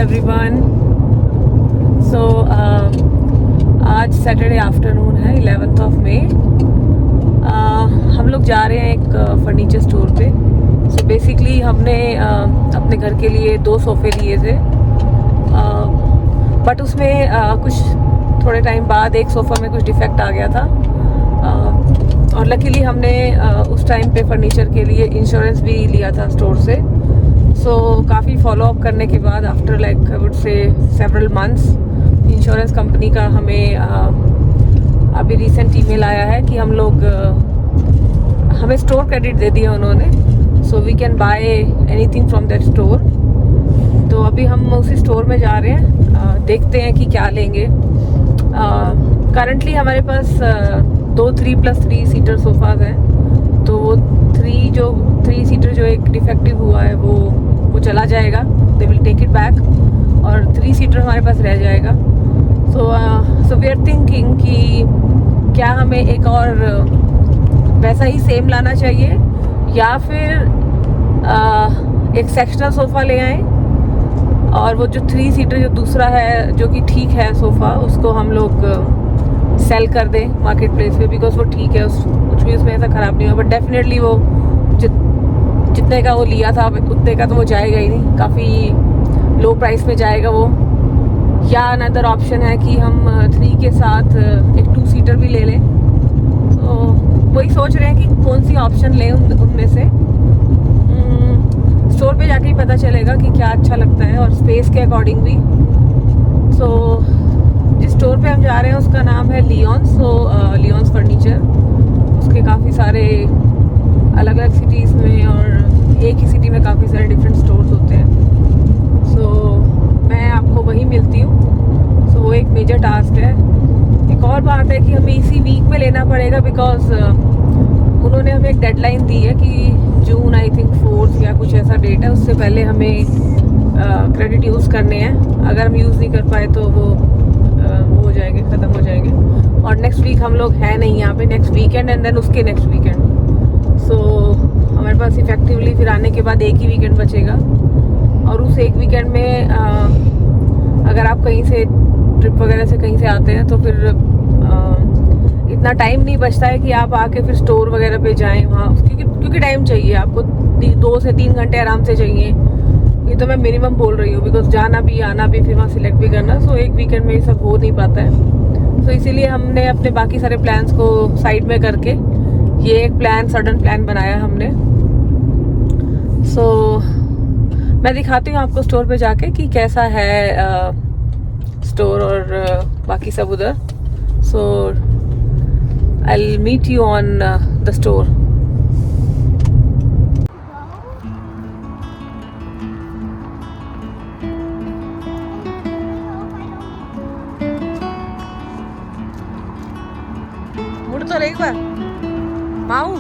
Everyone. सो आज Saturday afternoon है 11th of May. हम लोग जा रहे हैं एक फर्नीचर स्टोर पे। सो बेसिकली हमने अपने घर के लिए 2 सोफ़े लिए थे, बट उसमें कुछ थोड़े टाइम बाद एक सोफ़ा में कुछ डिफेक्ट आ गया था, और लकीली हमने उस टाइम पे फर्नीचर के लिए इंश्योरेंस भी लिया था स्टोर से। सो काफ़ी फॉलो अप करने के बाद after like I would say several months, insurance company का हमें अभी रिसेंट ईमेल आया है कि हम लोग हमें स्टोर क्रेडिट दे दिया उन्होंने, so we can buy anything from that store. तो अभी हम उसी स्टोर में जा रहे हैं, देखते हैं कि क्या लेंगे। करंटली हमारे पास 2 3+3 सीटर सोफ़ाज़ हैं, तो वो 3 सीटर जो एक डिफेक्टिव हुआ है वो चला जाएगा, they will take it back, और 3 सीटर हमारे पास रह जाएगा। सो वी आर थिंकिंग कि क्या हमें एक और वैसा ही सेम लाना चाहिए, या फिर एक सेक्शनल सोफ़ा ले आएँ, और वो जो 3 सीटर जो दूसरा है जो कि ठीक है सोफ़ा, उसको हम लोग सेल कर दें मार्केट प्लेस पे, बिकॉज वो ठीक है, कुछ भी उसमें ऐसा ख़राब नहीं हुआ। बट डेफिनेटली वो जितने का वो लिया था उतने का तो वो जाएगा ही नहीं, काफ़ी लो प्राइस में जाएगा वो। या अनदर ऑप्शन है कि हम 3 के साथ एक 2 सीटर भी ले लें। तो वही सोच रहे हैं कि कौन सी ऑप्शन लें उनमें से। स्टोर पे जाके ही पता चलेगा कि क्या अच्छा लगता है, और स्पेस के अकॉर्डिंग भी। सो जिस स्टोर पे हम जा रहे हैं उसका नाम है लियोन्स। लियोन्स फर्नीचर, उसके काफ़ी सारे अलग अलग सिटीज़ में, और एक ही सिटी में काफ़ी सारे डिफरेंट स्टोर्स होते हैं। मैं आपको वहीं मिलती हूँ। वो एक मेजर टास्क है। एक और बात है कि हमें इसी वीक में लेना पड़ेगा, बिकॉज उन्होंने हमें एक डेडलाइन दी है कि जून आई थिंक 4 या कुछ ऐसा डेट है, उससे पहले हमें क्रेडिट यूज़ करने हैं। अगर हम यूज़ नहीं कर पाए तो वो हो जाएंगे, ख़त्म हो जाएंगे। और नेक्स्ट वीक हम लोग हैं नहीं यहाँ पे, नेक्स्ट वीकेंड एंड देन उसके नेक्स्ट वीकेंड। सो हमारे पास इफेक्टिवली फिर आने के बाद एक ही वीकेंड बचेगा, और उस एक वीकेंड में अगर आप कहीं से ट्रिप वगैरह से कहीं से आते हैं तो फिर इतना टाइम नहीं बचता है कि आप आके फिर स्टोर वगैरह पे जाएं वहाँ, क्योंकि टाइम चाहिए आपको, 2 से 3 घंटे आराम से चाहिए। ये तो मैं मिनिमम बोल रही हूँ, बिकॉज जाना भी आना भी फिर वहाँ सिलेक्ट भी करना। सो एक वीकेंड में ये सब हो नहीं पाता है। सो इसीलिए हमने अपने बाकी सारे प्लान्स को साइड में करके ये एक सडन प्लान बनाया हमने। सो मैं दिखाती हूँ आपको स्टोर पे जाके कि कैसा है स्टोर और बाकी सब उधर। सो I'll meet you on the store. मुड़ तो रही बार माऊ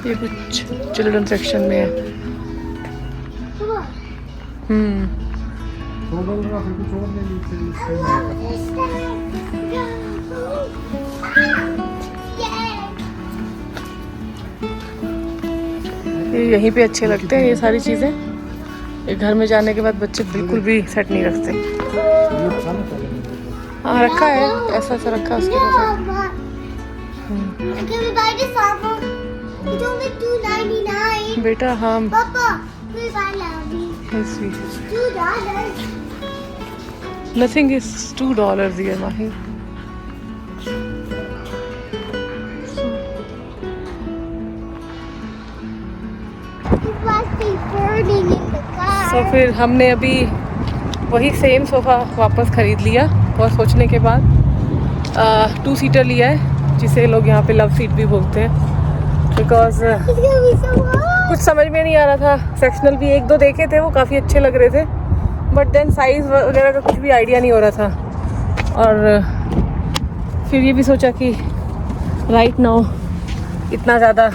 ये कुछ चिल्ड्रन सेक्शन में है। ये यहीं पे अच्छे लगते हैं ये सारी चीज़ें। ये घर में जाने के बाद बच्चे बिल्कुल भी सेट नहीं रखते। हाँ रखा है, ऐसा ऐसा रखा है उसके पास। Can we buy this apple? It's only $2.99. बेटा हम Papa, we buy Lobby. $2. Nothing is $2 here, Mahi. It must be burning in the car. तो फिर हमने अभी वही सेम सोफ़ा वापस ख़रीद लिया और सोचने के बाद 2 सीटर लिया है, जिसे लोग यहाँ पे लव सीट भी बोलते हैं। Because It's gonna be so hot. कुछ समझ में नहीं आ रहा था। सेक्शनल भी 1-2 देखे थे, वो काफ़ी अच्छे लग रहे थे, बट देन साइज़ वगैरह का कुछ भी आइडिया नहीं हो रहा था। और फिर ये भी सोचा कि राइट नाउ इतना ज़्यादा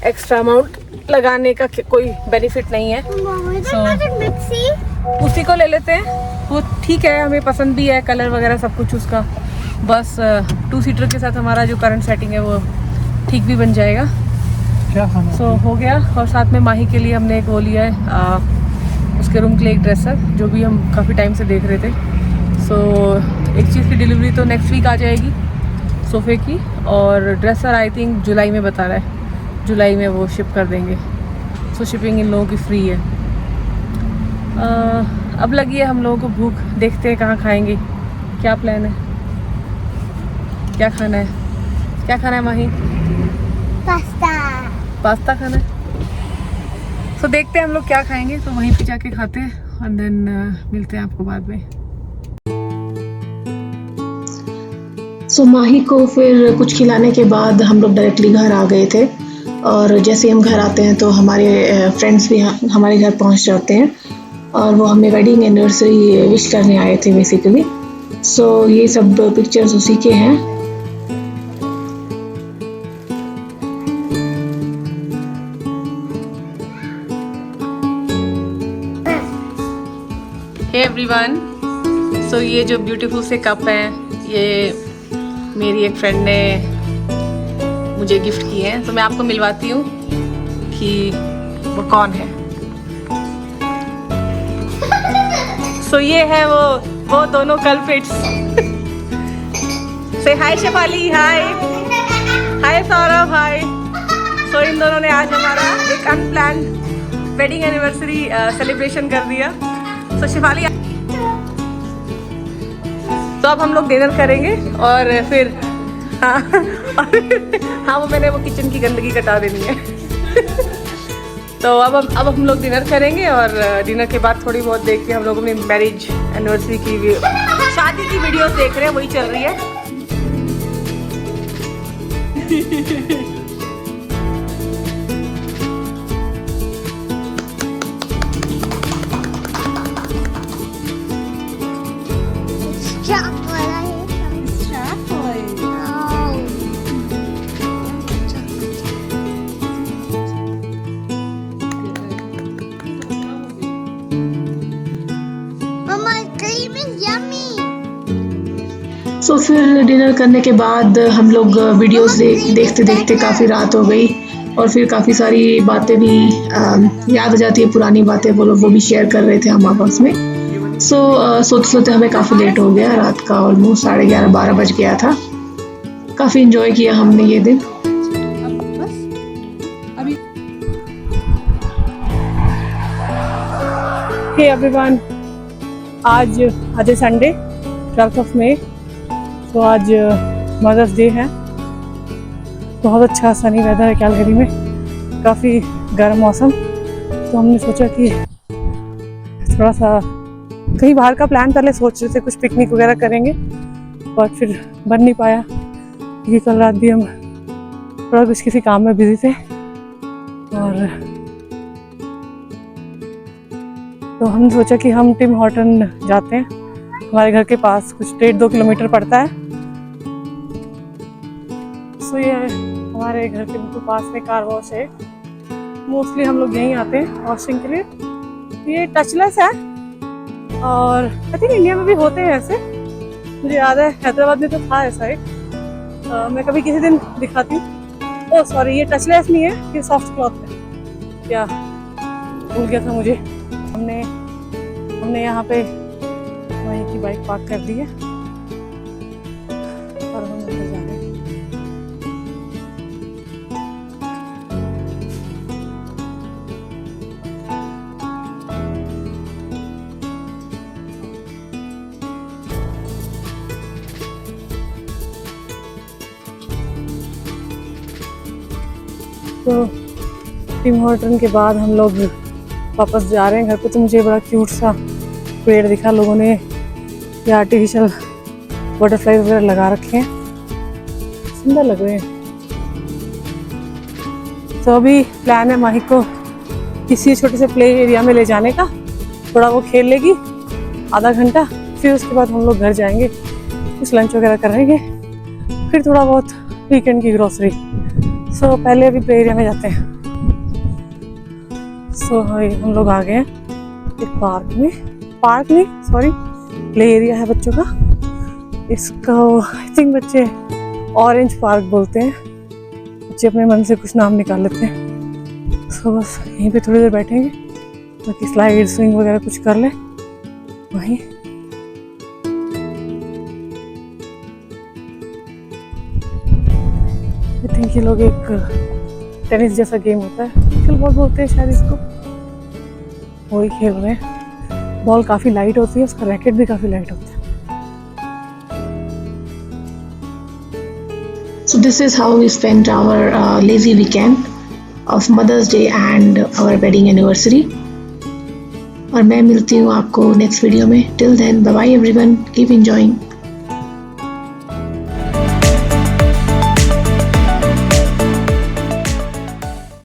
एक्स्ट्रा अमाउंट लगाने का कोई बेनिफिट नहीं है। Mama, is So- that not a Mitzi? उसी को ले लेते हैं, वो ठीक है, हमें पसंद भी है कलर वगैरह सब कुछ उसका। बस 2 सीटर के साथ हमारा जो करंट सेटिंग है वो ठीक भी बन जाएगा। क्या खाना? सो हो गया। और साथ में माही के लिए हमने एक वो लिया है, उसके रूम के लिए एक ड्रेसर, जो भी हम काफ़ी टाइम से देख रहे थे। सो एक चीज़ की डिलीवरी तो नेक्स्ट वीक आ जाएगी सोफ़े की, और ड्रेसर आई थिंक जुलाई में बता रहा है, जुलाई में वो शिप कर देंगे। सो शिपिंग इन लोगों की फ्री है। अब लगी है हम लोगों को भूख, देखते हैं कहाँ खाएंगे, क्या प्लान है, क्या खाना है, क्या खाना है माही? Pasta. पास्ता खाना है। सो देखते हैं हम लोग क्या खाएंगे, तो वहीं पे जाके खाते हैं और देन मिलते हैं आपको बाद में। सो माही को फिर कुछ खिलाने के बाद हम लोग डायरेक्टली घर आ गए थे। और जैसे ही हम घर आते हैं तो हमारे फ्रेंड्स भी हमारे घर पहुंच जाते हैं, और वो हमें वेडिंग एनिवर्सरी विश करने आए थे बेसिकली। सो ये सब पिक्चर्स उसी के हैं। हे एवरीवन, सो ये जो ब्यूटीफुल से कप हैं, ये मेरी एक फ्रेंड ने मुझे गिफ्ट किए हैं। तो मैं आपको मिलवाती हूँ कि वो कौन है। सो ये है वो दोनों कल्प्रिट्स। से हाय शेफाली, हाय हाय सौरभ, हाय। सो इन दोनों ने आज हमारा एक अनप्लान्ड वेडिंग एनिवर्सरी सेलिब्रेशन कर दिया। सो शेफाली, तो अब हम लोग डिनर करेंगे और फिर हाँ हाँ वो मैंने वो किचन की गंदगी कटा देनी है। तो अब हम लोग डिनर करेंगे, और डिनर के बाद थोड़ी बहुत देख के हम लोग अपनी मैरिज एनिवर्सरी की शादी की वीडियोस देख रहे हैं, वही चल रही है। It's chocolate. I hate them. It's chocolate. Oh. Mama, cream is yummy. सो फिर डिनर करने के बाद हम लोग वीडियोस देखते देखते काफ़ी रात हो गई, और फिर काफ़ी सारी बातें भी याद आ जाती है, पुरानी बातें वो भी शेयर कर रहे थे हम आपस में। सो सोते सोते हमें काफ़ी लेट हो गया, रात का ऑलमोस्ट 11:30-12 बज गया था। काफ़ी इन्जॉय किया हमने ये दिन। हे एवरीवन, आज है संडे 12 मई। तो आज मदर्स डे है। बहुत अच्छा सनी वेदर है कैलगरी में, काफ़ी गर्म मौसम। तो हमने सोचा कि थोड़ा सा कहीं बाहर का प्लान कर ले, सोच रहे थे कुछ पिकनिक वगैरह करेंगे, और फिर बन नहीं पाया क्योंकि कल रात भी हम थोड़ा कुछ किसी काम में बिजी थे। और तो हमने सोचा कि हम टिम हॉर्टन जाते हैं, हमारे घर के पास कुछ 1.5-2 किलोमीटर पड़ता है। सो ये हमारे घर के बिल्कुल पास में कार वॉश है। मोस्टली हम लोग यहीं आते हैं वॉशिंग के लिए। ये टचलेस है, और आई थिंक इंडिया में भी होते हैं ऐसे, मुझे याद है हैदराबाद में तो था ऐसा एक। मैं कभी किसी दिन दिखाती हूँ। ओह सॉरी, ये टचलेस नहीं है, ये सॉफ्ट क्लॉथ है। क्या भूल गया था मुझे। हमने यहाँ पे वहीं की बाइक पार्क कर दी है, और हम अंदर जा रहे हैं। तो टिम हॉर्टन के बाद हम लोग वापस जा रहे हैं घर पे। तो मुझे बड़ा क्यूट सा पेड़ दिखा, लोगों ने ये आर्टिफिशियल बटरफ्लाई वगैरह लगा रखे हैं, सुंदर लग रहे हैं। तो अभी प्लान है माही को किसी छोटे से प्ले एरिया में ले जाने का, थोड़ा वो खेल लेगी आधा घंटा, फिर उसके बाद हम लोग घर जाएंगे, कुछ लंच वगैरह करेंगे, फिर थोड़ा बहुत वीकेंड की ग्रोसरी। सो पहले अभी प्ले एरिया में जाते हैं। सो हम लोग आ गए हैं एक पार्क में सॉरी प्ले एरिया है बच्चों का। इसका आई थिंक बच्चे ऑरेंज पार्क बोलते हैं, बच्चे अपने मन से कुछ नाम निकाल लेते हैं। सो बस यहीं पे थोड़ी देर बैठेंगे ताकि स्लाइड स्विंग वगैरह कुछ कर ले वहीं। आई थिंक ये लोग एक टेनिस जैसा गेम होता है, पिकल बॉल बोलते हैं शायद इसको, वही खेल रहे हैं। बॉल काफ़ी लाइट होती है, उसका रैकेट भी काफ़ी लाइट होता है। So this is how we spent our lazy weekend of Mother's Day and our wedding anniversary. और मैं मिलती हूँ आपको नेक्स्ट वीडियो में। Till then, bye bye everyone. Keep enjoying.